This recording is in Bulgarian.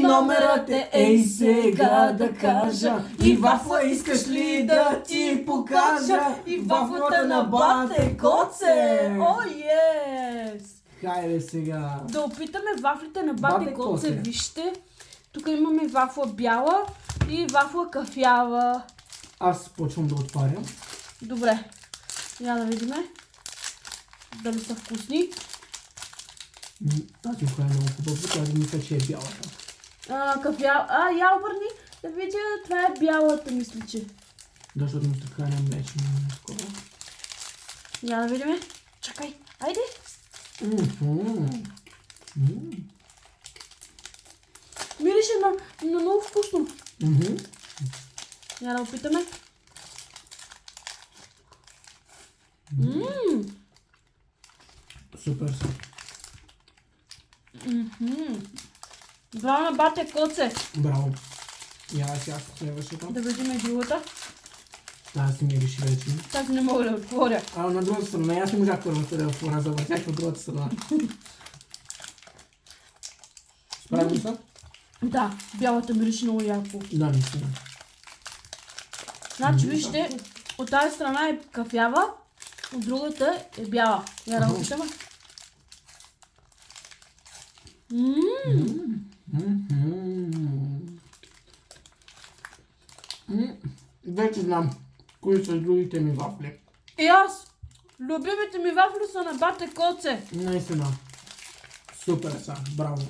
номерът е, ей сега да кажа. И вафла искаш ли да ти покажа? И вафлата на бате Коце. О, ес! Хайде сега. Да опитаме вафлите на бате Бате Коце. Коце. Вижте. Тук имаме вафла бяла и вафла кафява. Аз почвам да отварям. Добре. Я да видим дали са вкусни. Тази коя е много хубава, тази мисля, че е бялата. Я обърни да видя, това е бялата, мисля, че. Защото му така не млечно скоро. Я да видим. Чакай, айде. Мирише на много вкусно. Я да опитаме. Супер са. Браво на бате Коце. Браво. Я сега следващата. Да видим и другата. Тази си мириш вече. Тази не мога да отворя. На другата страна, аз не можах първата да отворя, завъртях от другата страна. Справи са? Да, бялата мирише много яко. Да, наистина. Значи вижте, от тази страна е кафява, от другата е бяла. Я да опитаме. Вече знам кои са другите ми вафли. И аз! Любимите ми вафли са на бате Коце. Наистина. Супер са. Браво.